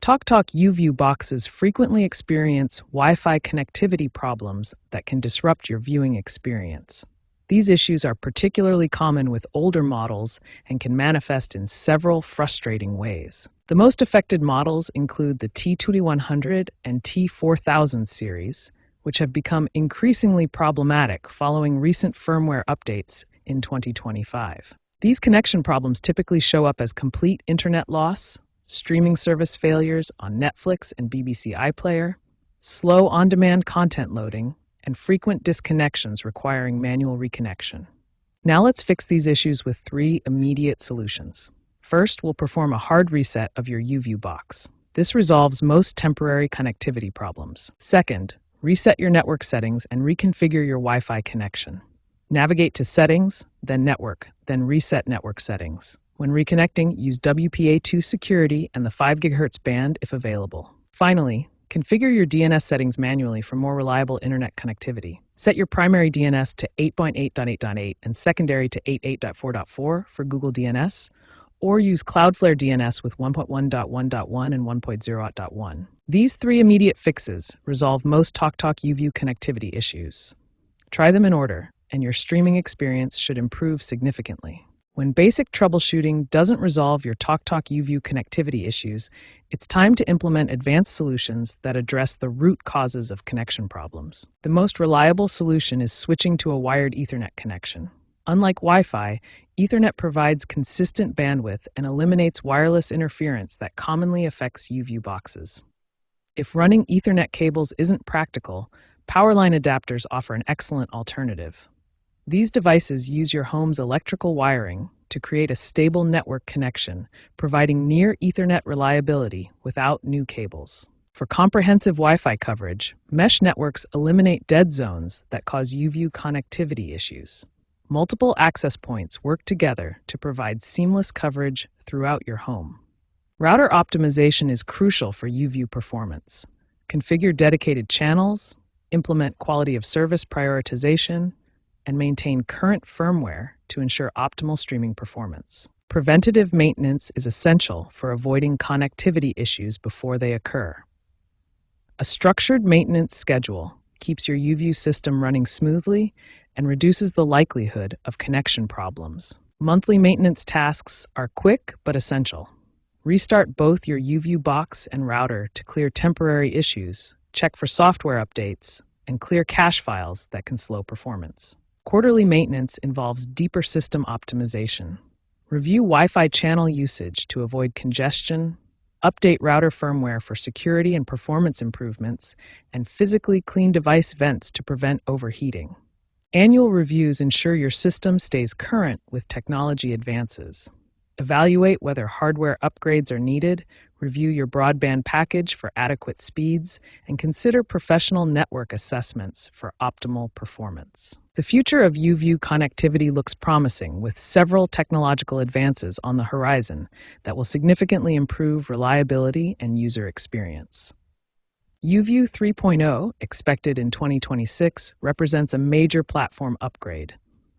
TalkTalk YouView boxes frequently experience Wi-Fi connectivity problems that can disrupt your viewing experience. These issues are particularly common with older models and can manifest in several frustrating ways. The most affected models include the T2100 and T4000 series, which have become increasingly problematic following recent firmware updates in 2025. These connection problems typically show up as complete internet loss, streaming service failures on Netflix and BBC iPlayer, slow on-demand content loading, and frequent disconnections requiring manual reconnection. Now let's fix these issues with 3 immediate solutions. First, we'll perform a hard reset of your YouView box. This resolves most temporary connectivity problems. Second, reset your network settings and reconfigure your Wi-Fi connection. Navigate to Settings, then Network, then Reset Network Settings. When reconnecting, use WPA2 security and the 5 GHz band if available. Finally, configure your DNS settings manually for more reliable internet connectivity. Set your primary DNS to 8.8.8.8 and secondary to 88.4.4 for Google DNS, or use Cloudflare DNS with 1.1.1.1 and 1.0.1. These 3 immediate fixes resolve most TalkTalk YouView connectivity issues. Try them in order, and your streaming experience should improve significantly. When basic troubleshooting doesn't resolve your TalkTalk YouView connectivity issues, it's time to implement advanced solutions that address the root causes of connection problems. The most reliable solution is switching to a wired Ethernet connection. Unlike Wi-Fi, Ethernet provides consistent bandwidth and eliminates wireless interference that commonly affects YouView boxes. If running Ethernet cables isn't practical, powerline adapters offer an excellent alternative. These devices use your home's electrical wiring to create a stable network connection, providing near Ethernet reliability without new cables. For comprehensive Wi-Fi coverage, mesh networks eliminate dead zones that cause YouView connectivity issues. Multiple access points work together to provide seamless coverage throughout your home. Router optimization is crucial for YouView performance. Configure dedicated channels, implement quality of service prioritization, and maintain current firmware to ensure optimal streaming performance. Preventative maintenance is essential for avoiding connectivity issues before they occur. A structured maintenance schedule keeps your YouView system running smoothly and reduces the likelihood of connection problems. Monthly maintenance tasks are quick but essential. Restart both your YouView box and router to clear temporary issues, check for software updates, and clear cache files that can slow performance. Quarterly maintenance involves deeper system optimization. Review Wi-Fi channel usage to avoid congestion, update router firmware for security and performance improvements, and physically clean device vents to prevent overheating. Annual reviews ensure your system stays current with technology advances. Evaluate whether hardware upgrades are needed, review your broadband package for adequate speeds, and consider professional network assessments for optimal performance. The future of YouView connectivity looks promising, with several technological advances on the horizon that will significantly improve reliability and user experience. YouView 3.0, expected in 2026, represents a major platform upgrade.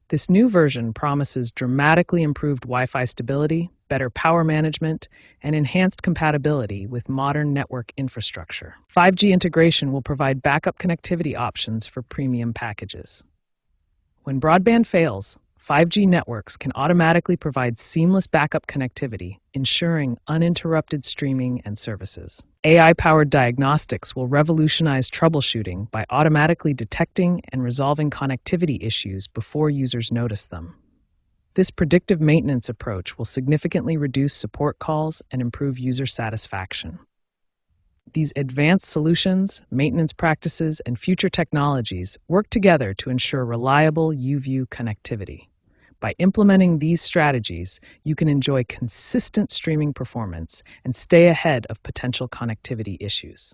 This new version promises dramatically improved Wi-Fi stability, better power management, and enhanced compatibility with modern network infrastructure. 5G integration will provide backup connectivity options for premium packages. When broadband fails, 5G networks can automatically provide seamless backup connectivity, ensuring uninterrupted streaming and services. AI-powered diagnostics will revolutionize troubleshooting by automatically detecting and resolving connectivity issues before users notice them. This predictive maintenance approach will significantly reduce support calls and improve user satisfaction. These advanced solutions, maintenance practices, and future technologies work together to ensure reliable YouView connectivity. By implementing these strategies, you can enjoy consistent streaming performance and stay ahead of potential connectivity issues.